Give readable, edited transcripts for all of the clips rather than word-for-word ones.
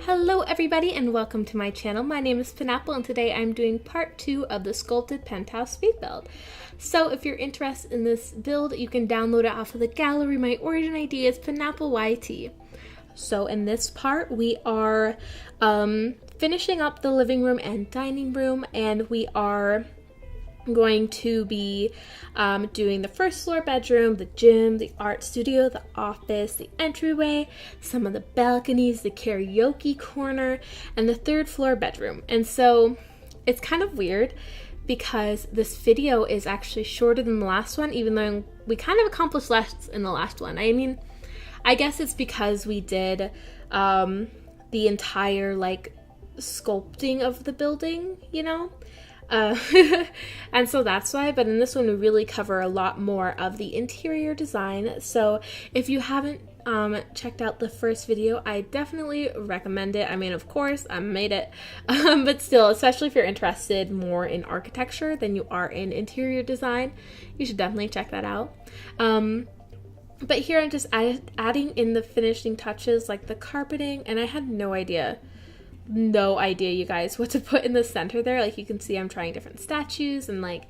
Hello everybody and welcome to my channel. My name is Penapple and today I'm doing part 2 of the Sculpted Penthouse speed build. So if you're interested in this build, you can download it off of the gallery. My origin ID is penappleYT. So in this part we are finishing up the living room and dining room, and we are going to be doing the first floor bedroom, the gym, the art studio, the office, the entryway, some of the balconies, the karaoke corner, and the third floor bedroom. And so it's kind of weird because this video is actually shorter than the last one, even though we kind of accomplished less in the last one. I mean, I guess it's because we did the entire like sculpting of the building, you know? And so that's why, but in this one we really cover a lot more of the interior design. So if you haven't checked out the first video, I definitely recommend it. I mean, of course, I made it, but still, especially if you're interested more in architecture than you are in interior design, you should definitely check that out. But here I'm just adding in the finishing touches like the carpeting, and I had no idea, you guys, what to put in the center there. Like you can see I'm trying different statues, and like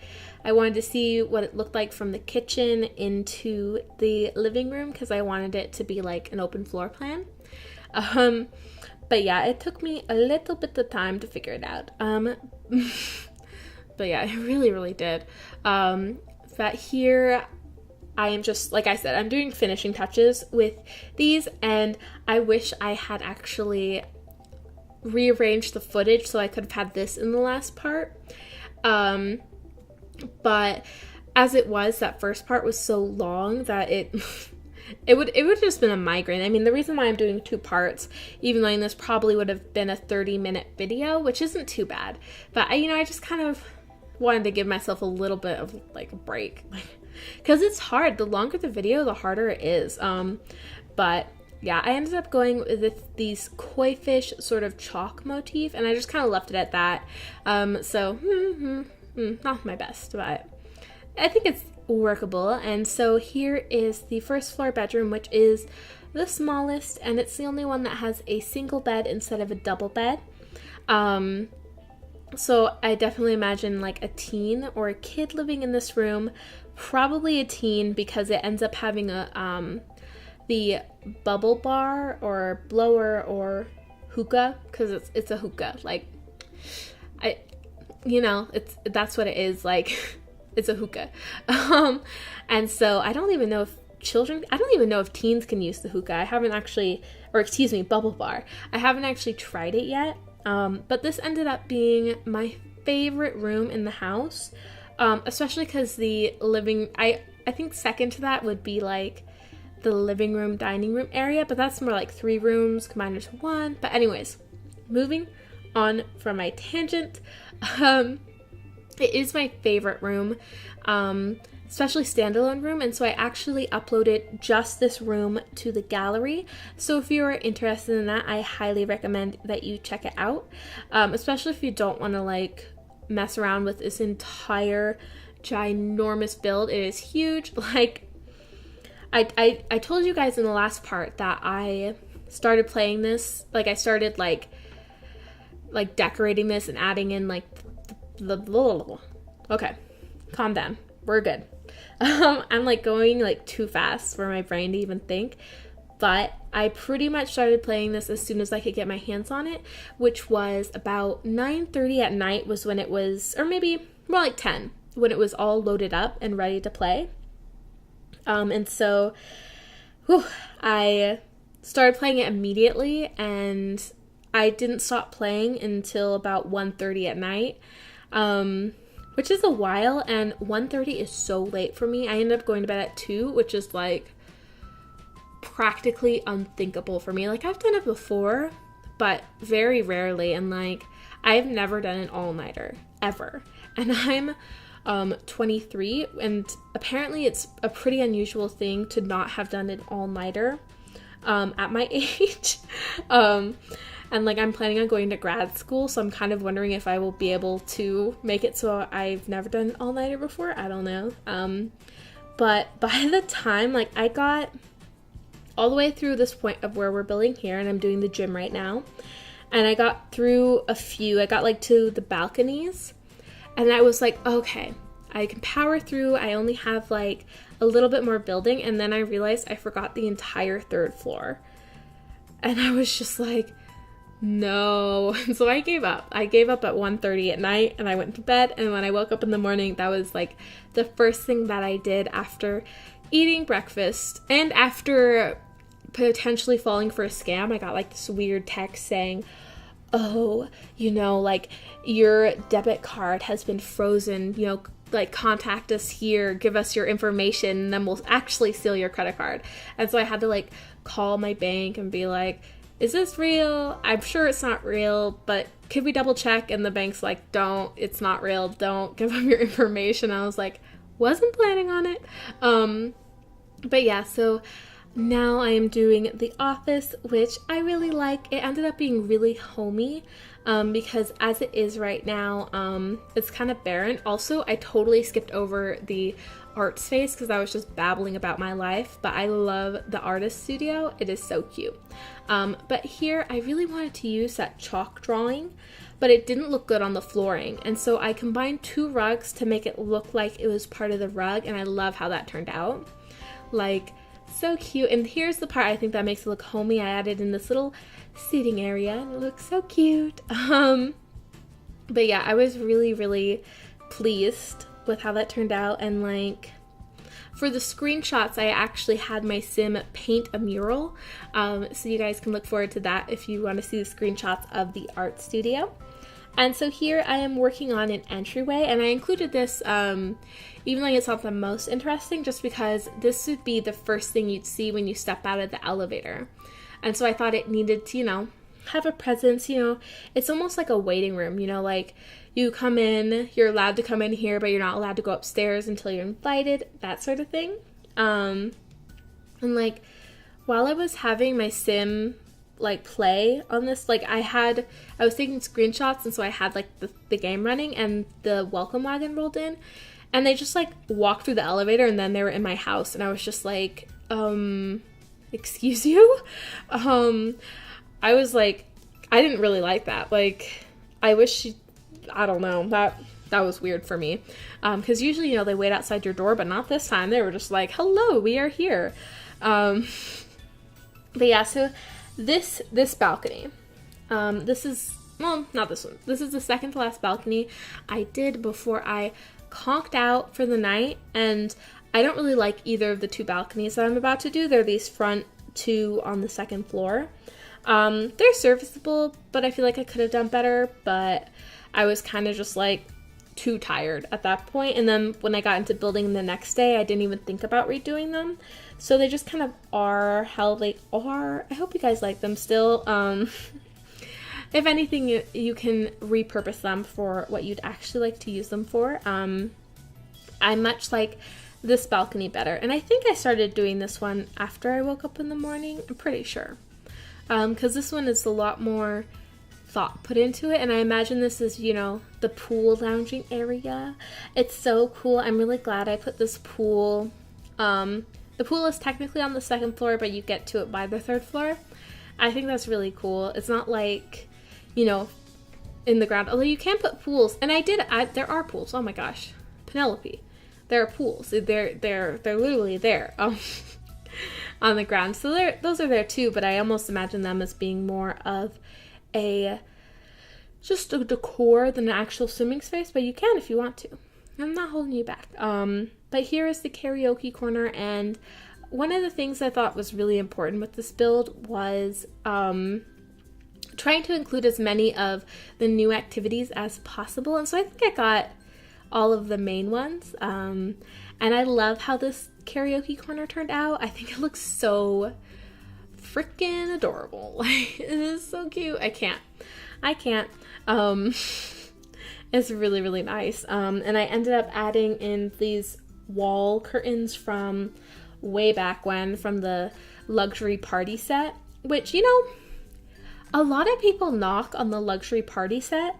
I wanted to see what it looked like from the kitchen into the living room because I wanted it to be like an open floor plan. But yeah, it took me a little bit of time to figure it out. But yeah, it really did. But here I am just, like I said, I'm doing finishing touches with these, and I wish I had actually rearranged the footage so I could have had this in the last part. But as it was, that first part was so long that it would have just been a migraine. I mean, the reason why I'm doing 2 parts, even though this probably would have been a 30-minute video, which isn't too bad, but I just kind of wanted to give myself a little bit of like a break, because it's hard. The longer the video, the harder it is. But yeah, I ended up going with these koi fish sort of chalk motif, and I just kind of left it at that. So, not my best, but I think it's workable. And so here is the first floor bedroom, which is the smallest, and it's the only one that has a single bed instead of a double bed. So I definitely imagine like a teen or a kid living in this room, probably a teen, because it ends up having a the bubble bar or blower or hookah, because it's a hookah. Like that's what it is. Like it's a hookah. And so I don't even know if teens can use the hookah. I haven't actually, or excuse me, bubble bar. I haven't actually tried it yet. But this ended up being my favorite room in the house, especially because the I think second to that would be like the living room, dining room area, but that's more like 3 rooms combined into 1. But anyways, moving on from my tangent, it is my favorite room, especially standalone room, and so I actually uploaded just this room to the gallery. So if you are interested in that, I highly recommend that you check it out, especially if you don't want to like mess around with this entire ginormous build. It is huge. Like I told you guys in the last part that I started playing this, like I started like decorating this and adding in like okay, calm down, we're good. I'm like going like too fast for my brain to even think, but I pretty much started playing this as soon as I could get my hands on it, which was about 9:30 at night was when it was, or maybe more like 10, when it was all loaded up and ready to play. And so I started playing it immediately, and I didn't stop playing until about 1:30 at night, which is a while, and 1:30 is so late for me. I ended up going to bed at 2, which is like practically unthinkable for me. Like I've done it before, but very rarely. And like, I've never done an all-nighter ever. And I'm 23, and apparently it's a pretty unusual thing to not have done an all-nighter at my age. And like, I'm planning on going to grad school, so I'm kind of wondering if I will be able to make it. So I've never done an all-nighter before. I don't know. But by the time, like, I got all the way through this point of where we're building here, and I'm doing the gym right now, and I got through a few, I got like to the balconies, and I was like, okay, I can power through. I only have like a little bit more building. And then I realized I forgot the entire 3rd floor. And I was just like, no. And so I gave up. I gave up at 1:30 at night, and I went to bed. And when I woke up in the morning, that was like the first thing that I did after eating breakfast and after potentially falling for a scam. I got like this weird text saying, oh, you know, like, your debit card has been frozen, you know, like, contact us here, give us your information, and then we'll actually steal your credit card. And so I had to like call my bank and be like, is this real? I'm sure it's not real, but could we double check? And the bank's like, don't, it's not real, don't give them your information. I was like, wasn't planning on it. But yeah, so now I am doing the office, which I really like. It ended up being really homey, because as it is right now, it's kind of barren. Also, I totally skipped over the art space because I was just babbling about my life, but I love the artist studio. It is so cute. But here I really wanted to use that chalk drawing, but it didn't look good on the flooring. And so I combined 2 rugs to make it look like it was part of the rug, and I love how that turned out. Like, so cute. And here's the part I think that makes it look homey. I added in this little seating area, and it looks so cute. But yeah, I was really, really pleased with how that turned out. And like, for the screenshots, I actually had my sim paint a mural, so you guys can look forward to that if you want to see the screenshots of the art studio. And so here I am working on an entryway, and I included this even though it's not the most interesting, just because this would be the first thing you'd see when you step out of the elevator. And so I thought it needed to, you know, have a presence. You know, it's almost like a waiting room, you know, like, you come in, you're allowed to come in here, but you're not allowed to go upstairs until you're invited, that sort of thing. And like, while I was having my sim like play on this, like, I was taking screenshots, and so I had like the game running, and the welcome wagon rolled in, and they just like walked through the elevator, and then they were in my house, and I was just like, excuse you? I was like, I didn't really like that. Like, I wish I don't know, that was weird for me. Because usually, you know, they wait outside your door, but not this time. They were just like, hello, we are here. But yeah, so this balcony, this is, well, not this one. This is the second to last balcony I did before I conked out for the night. And I don't really like either of the 2 balconies that I'm about to do. They're these front 2 on the 2nd floor. They're serviceable, but I feel like I could have done better, but I was kind of just like too tired at that point. And then when I got into building the next day, I didn't even think about redoing them. So they just kind of are how they are. I hope you guys like them still. If anything, you can repurpose them for what you'd actually like to use them for. I much like this balcony better. And I think I started doing this one after I woke up in the morning. I'm pretty sure. Because this one is a lot more thought put into it, and I imagine this is, you know, the pool lounging area. It's so cool. I'm really glad I put this pool. The pool is technically on the 2nd floor, but you get to it by the 3rd floor. I think that's really cool. It's not like, you know, in the ground, although you can put pools, and there are pools. Oh my gosh, Penelope, there are pools. They're literally there. On the ground. So those are there too, but I almost imagine them as being more of just a decor than an actual swimming space, but you can if you want to. I'm not holding you back. But here is the karaoke corner, and one of the things I thought was really important with this build was trying to include as many of the new activities as possible, and so I think I got all of the main ones. And I love how this karaoke corner turned out. I think it looks so freaking adorable. Like, it is so cute. I can't. It's really, really nice. And I ended up adding in these wall curtains from way back when, from the luxury party set, which, you know, a lot of people knock on the luxury party set.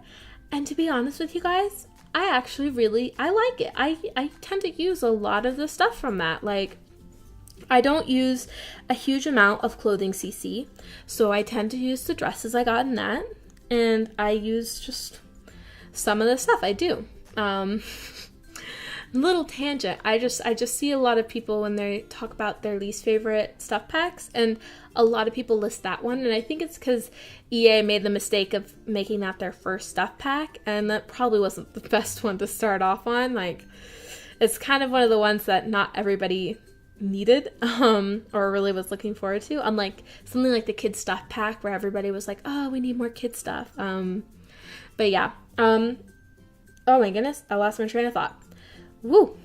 And to be honest with you guys, I actually I like it. I tend to use a lot of the stuff from that. Like, I don't use a huge amount of clothing CC, so I tend to use the dresses I got in that, and I use just some of the stuff I do. Little tangent, I just see a lot of people when they talk about their least favorite stuff packs, and a lot of people list that one, and I think it's because EA made the mistake of making that their first stuff pack, and that probably wasn't the best one to start off on. Like, it's kind of one of the ones that not everybody needed or really was looking forward to, unlike something like the kid stuff pack where everybody was like, oh, we need more kid stuff. But yeah, oh my goodness, I lost my train of thought. Woo.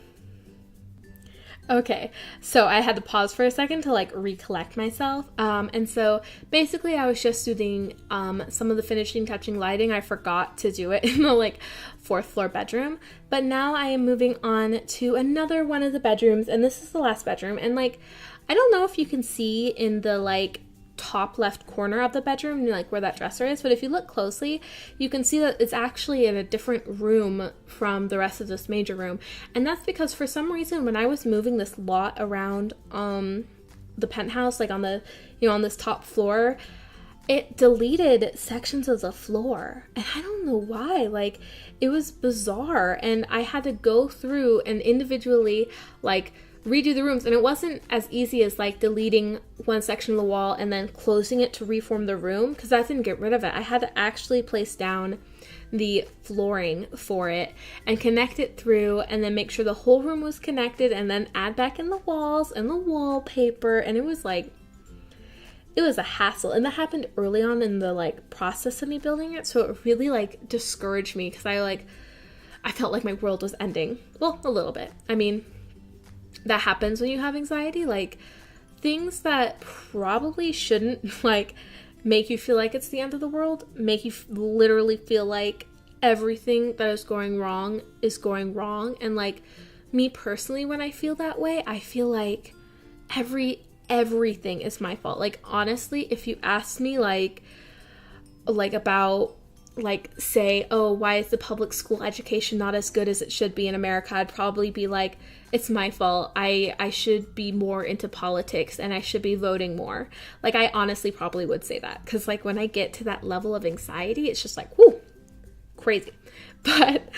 Okay, so I had to pause for a second to like recollect myself. And so basically I was just doing some of the finishing touching lighting. I forgot to do it in the like 4th floor bedroom, but now I am moving on to another one of the bedrooms, and this is the last bedroom. And like, I don't know if you can see in the like top left corner of the bedroom, like where that dresser is, but if you look closely, you can see that it's actually in a different room from the rest of this major room. And that's because for some reason when I was moving this lot around the penthouse, like on the, you know, on this top floor, it deleted sections of the floor, and I don't know why. Like, it was bizarre, and I had to go through and individually like redo the rooms, and it wasn't as easy as like deleting one section of the wall and then closing it to reform the room, because that didn't get rid of it. I had to actually place down the flooring for it and connect it through, and then make sure the whole room was connected, and then add back in the walls and the wallpaper, and it was like, it was a hassle. And that happened early on in the like process of me building it, so it really like discouraged me, because I felt like my world was ending. Well, a little bit. I mean, that happens when you have anxiety. Like, things that probably shouldn't like make you feel like it's the end of the world make you literally feel like everything that is going wrong is going wrong. And like, me personally, when I feel that way, I feel like everything is my fault. Like, honestly, if you ask me like about like, say, oh, why is the public school education not as good as it should be in America, I'd probably be like, it's my fault. I should be more into politics, and I should be voting more. Like, I honestly probably would say that, because like when I get to that level of anxiety, it's just like, whoo, crazy. But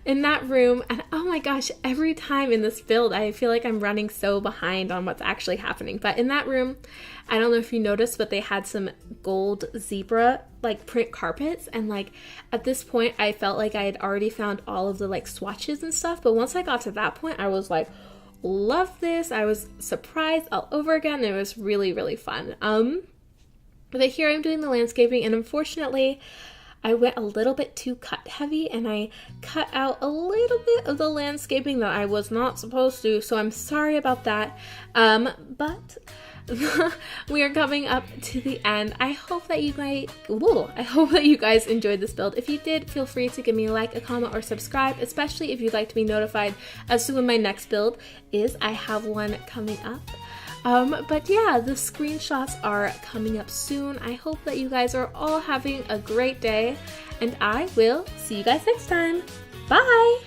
in that room, and oh my gosh, every time in this build, I feel like I'm running so behind on what's actually happening. But in that room, I don't know if you noticed, but they had some gold zebra like print carpets, and like at this point I felt like I had already found all of the like swatches and stuff, but once I got to that point, I was like, love this. I was surprised all over again. It was really, really fun. But here I'm doing the landscaping, and unfortunately I went a little bit too cut heavy, and I cut out a little bit of the landscaping that I was not supposed to, so I'm sorry about that. But we are coming up to the end. I hope that you guys enjoyed this build. If you did, feel free to give me a like, a comment, or subscribe, especially if you'd like to be notified as to when my next build is. I have one coming up. But yeah, the screenshots are coming up soon. I hope that you guys are all having a great day, and I will see you guys next time. Bye!